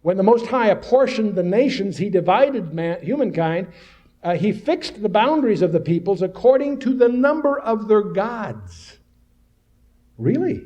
When the Most High apportioned the nations, he divided humankind. He fixed the boundaries of the peoples according to the number of their gods. Really?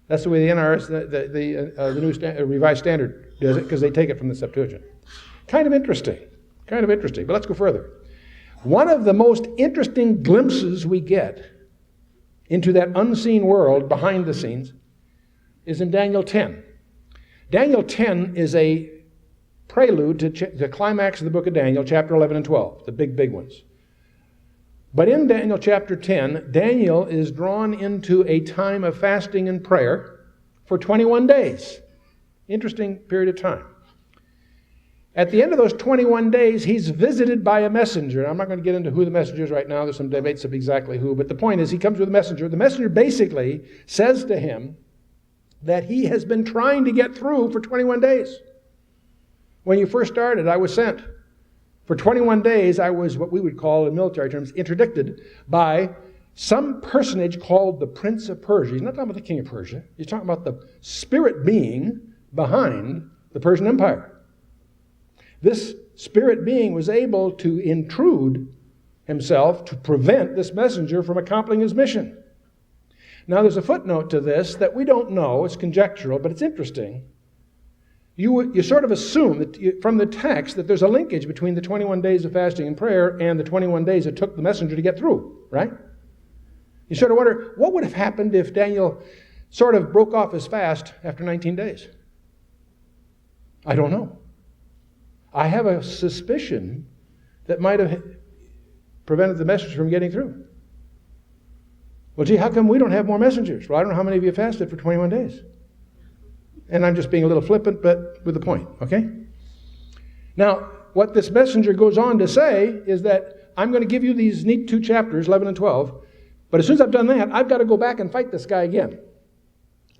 That's the way the NRS, the New Revised Standard, does it, because they take it from the Septuagint. Kind of interesting. But let's go further. One of the most interesting glimpses we get into that unseen world behind the scenes is in Daniel 10. Daniel 10 is a prelude to the climax of the book of Daniel, chapter 11 and 12, the big ones. But in Daniel chapter 10, Daniel is drawn into a time of fasting and prayer for 21 days. Interesting period of time. At the end of those 21 days, he's visited by a messenger. I'm not going to get into who the messenger is right now. There's some debates of exactly who. But the point is, he comes with a messenger. The messenger basically says to him that he has been trying to get through for 21 days. When you first started, I was sent. For 21 days, I was what we would call, in military terms, interdicted by some personage called the Prince of Persia. He's not talking about the King of Persia. He's talking about the spirit being behind the Persian Empire. This spirit being was able to intrude himself to prevent this messenger from accomplishing his mission. Now, there's a footnote to this that we don't know. It's conjectural, but it's interesting. You sort of assume that from the text that there's a linkage between the 21 days of fasting and prayer and the 21 days it took the messenger to get through, right? You sort of wonder, what would have happened if Daniel sort of broke off his fast after 19 days? I don't know. I have a suspicion that might have prevented the message from getting through. Well, gee, how come we don't have more messengers? Well, I don't know how many of you fasted for 21 days. And I'm just being a little flippant, but with a point, okay? Now, what this messenger goes on to say is that I'm going to give you these neat 2 chapters, 11 and 12, but as soon as I've done that, I've got to go back and fight this guy again.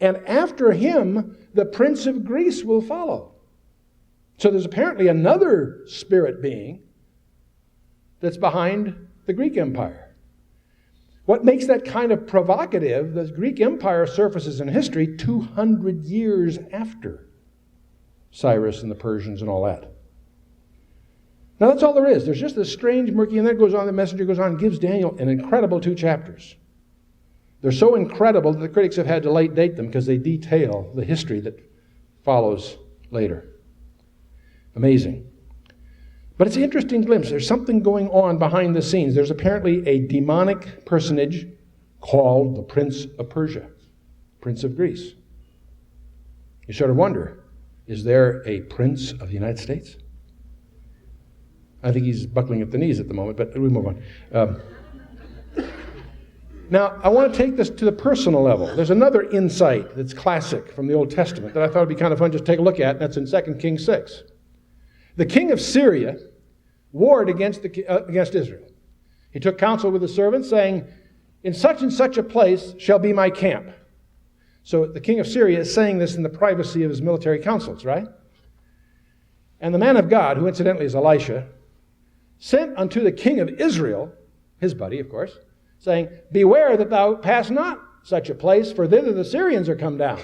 And after him, the Prince of Greece will follow. So there's apparently another spirit being that's behind the Greek Empire. What makes that kind of provocative, the Greek Empire surfaces in history 200 years after Cyrus and the Persians and all that. Now that's all there is. There's just this strange, murky, and then it goes on, the messenger goes on and gives Daniel an incredible 2 chapters. They're so incredible that the critics have had to late date them because they detail the history that follows later. Amazing. But it's an interesting glimpse. There's something going on behind the scenes. There's apparently a demonic personage called the Prince of Persia, Prince of Greece. You sort of wonder, is there a Prince of the United States? I think he's buckling at the knees at the moment, but we move on. Now, I want to take this to the personal level. There's another insight that's classic from the Old Testament that I thought would be kind of fun just to take a look at, and that's in 2 Kings 6. The king of Syria warred against Israel. He took counsel with the servants, saying, "In such and such a place shall be my camp." So the king of Syria is saying this in the privacy of his military councils, right? And the man of God, who incidentally is Elisha, sent unto the king of Israel, his buddy, of course, saying, "Beware that thou pass not such a place, for thither the Syrians are come down."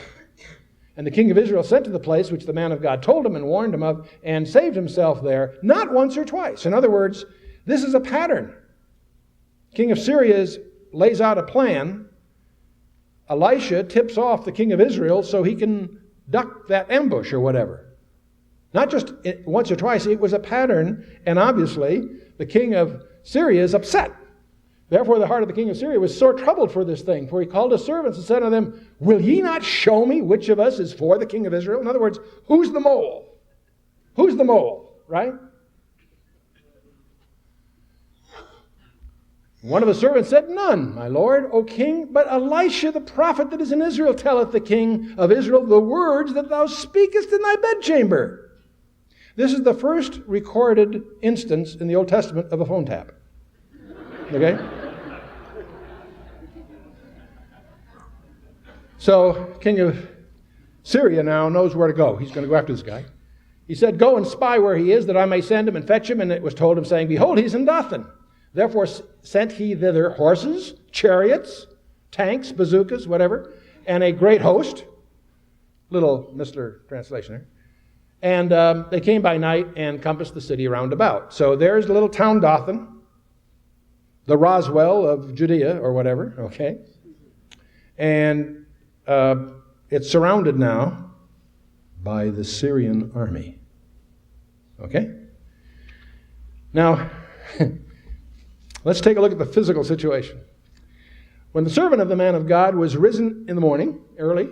And the king of Israel sent to the place which the man of God told him and warned him of, and saved himself there, not once or twice. In other words, this is a pattern. King of Syria lays out a plan. Elisha tips off the king of Israel so he can duck that ambush or whatever. Not just once or twice, it was a pattern, and obviously the king of Syria is upset. Therefore the heart of the king of Syria was sore troubled for this thing, for he called his servants and said unto them, "Will ye not show me which of us is for the king of Israel?" In other words, who's the mole? Who's the mole, right? One of the servants said, "None, my lord, O king, but Elisha the prophet that is in Israel telleth the king of Israel the words that thou speakest in thy bedchamber." This is the first recorded instance in the Old Testament of a phone tap. Okay? So, king of Syria now knows where to go. He's going to go after this guy. He said, "Go and spy where he is, that I may send him and fetch him." And it was told him, saying, "Behold, he's in Dothan." Therefore sent he thither horses, chariots, tanks, bazookas, whatever, and a great host. Little Missler translation there. And they came by night and compassed the city round about. So there's the little town Dothan, the Roswell of Judea or whatever, okay? And it's surrounded now by the Syrian army, okay? Now, let's take a look at the physical situation. When the servant of the man of God was risen in the morning, early,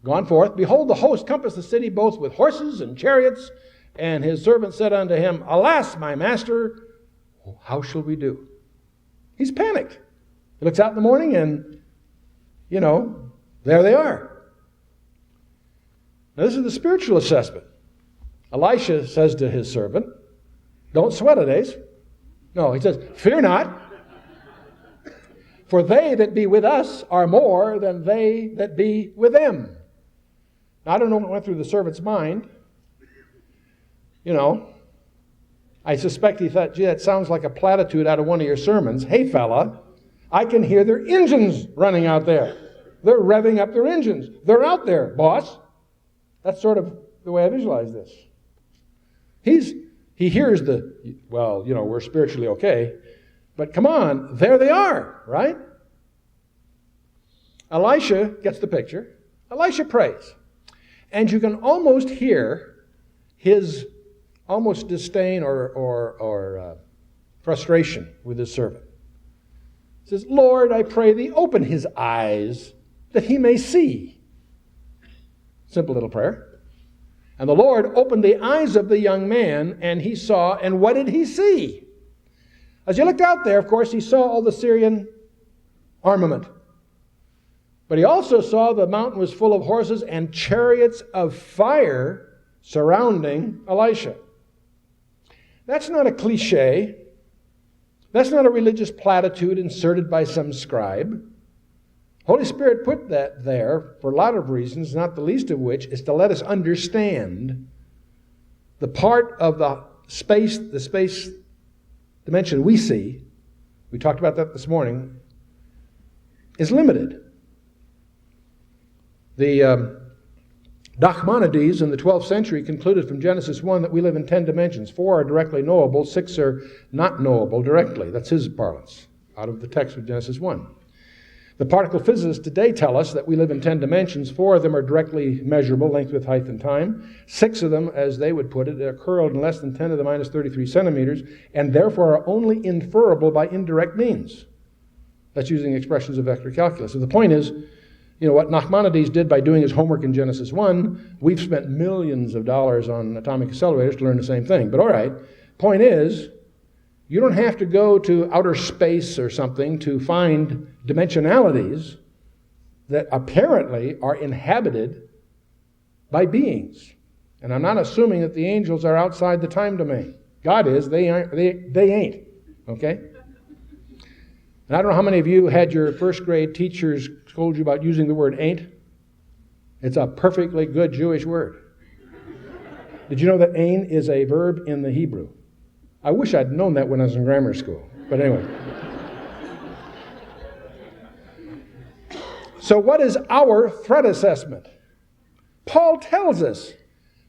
gone forth, behold, the host compassed the city both with horses and chariots. And his servant said unto him, Alas, my master, how shall we do? He's panicked. He looks out in the morning and, there they are. Now, this is the spiritual assessment. Elisha says to his servant, don't sweat it, Ace. No, he says, fear not, for they that be with us are more than they that be with them. Now, I don't know what went through the servant's mind. I suspect he thought, gee, that sounds like a platitude out of one of your sermons. Hey, fella, I can hear their engines running out there. They're revving up their engines. They're out there, boss. That's sort of the way I visualize this. He hears we're spiritually okay, but come on, there they are, right? Elisha gets the picture. Elisha prays. And you can almost hear his almost disdain or frustration with his servant. He says, Lord, I pray thee, open his eyes that he may see. Simple little prayer. And the Lord opened the eyes of the young man, and he saw, and what did he see? As he looked out there, of course, he saw all the Syrian armament. But he also saw the mountain was full of horses and chariots of fire surrounding Elisha. That's not a cliche. That's not a religious platitude inserted by some scribe. Holy Spirit put that there for a lot of reasons, not the least of which is to let us understand the part of the space dimension we see, we talked about that this morning, is limited. The Nachmanides in the 12th century concluded from Genesis 1 that we live in 10 dimensions. 4 are directly knowable, 6 are not knowable directly. That's his parlance out of the text of Genesis 1. The particle physicists today tell us that we live in 10 dimensions. 4 of them are directly measurable, length, width, height, and time. 6 of them, as they would put it, are curled in less than 10 to the minus 33 centimeters, and therefore are only inferable by indirect means. That's using expressions of vector calculus. So the point is, what Nachmanides did by doing his homework in Genesis 1, we've spent millions of dollars on atomic accelerators to learn the same thing. But all right, point is, you don't have to go to outer space or something to find dimensionalities that apparently are inhabited by beings. And I'm not assuming that the angels are outside the time domain. God is, they ain't. Okay? And I don't know how many of you had your first grade teachers told you about using the word ain't. It's a perfectly good Jewish word. Did you know that ain is a verb in the Hebrew? I wish I'd known that when I was in grammar school. But anyway. So what is our threat assessment? Paul tells us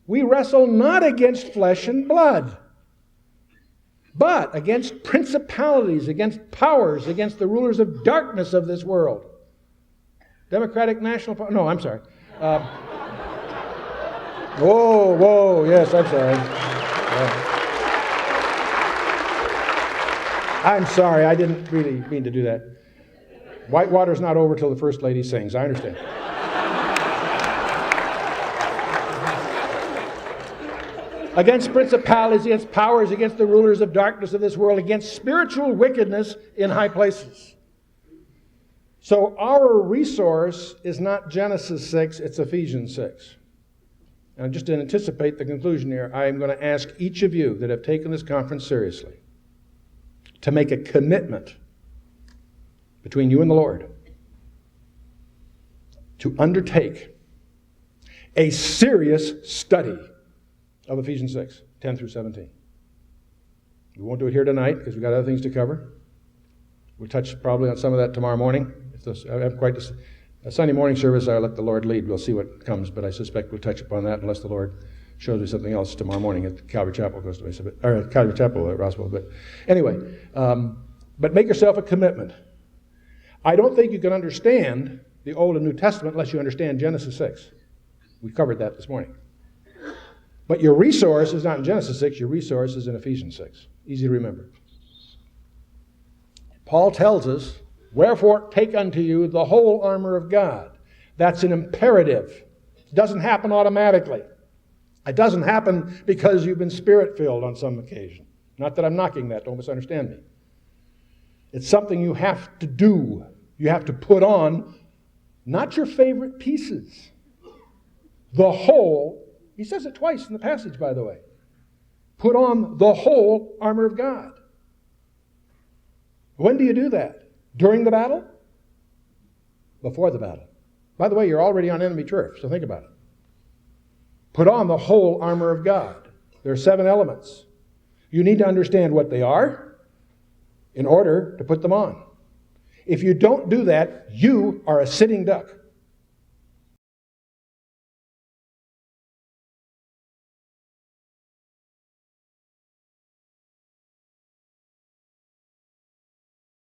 we wrestle not against flesh and blood, but against principalities, against powers, against the rulers of darkness of this world. Democratic National Party. No, I'm sorry. Yes, I'm sorry. I'm sorry, I didn't really mean to do that. Whitewater's not over till the First Lady sings, I understand. Against principalities, against powers, against the rulers of darkness of this world, against spiritual wickedness in high places. So our resource is not Genesis 6, it's Ephesians 6. And just to anticipate the conclusion here, I am going to ask each of you that have taken this conference seriously to make a commitment between you and the Lord to undertake a serious study of Ephesians 6, 10 through 17. We won't do it here tonight because we've got other things to cover. We'll touch probably on some of that tomorrow morning. I have quite a Sunday morning service. I'll let the Lord lead. We'll see what comes, but I suspect we'll touch upon that unless the Lord shows me something else tomorrow morning at Calvary Chapel, Costa Mesa, or at Calvary Chapel at Roswell. But anyway, but make yourself a commitment. I don't think you can understand the Old and New Testament unless you understand Genesis 6. We covered that this morning. But your resource is not in Genesis 6, your resource is in Ephesians 6. Easy to remember. Paul tells us, wherefore take unto you the whole armor of God. That's an imperative. It doesn't happen automatically. It doesn't happen because you've been spirit-filled on some occasion. Not that I'm knocking that, don't misunderstand me. It's something you have to do. You have to put on, not your favorite pieces. The whole, he says it twice in the passage, by the way. Put on the whole armor of God. When do you do that? During the battle? Before the battle. By the way, you're already on enemy turf, so think about it. Put on the whole armor of God. There are 7 elements. You need to understand what they are in order to put them on. If you don't do that, you are a sitting duck.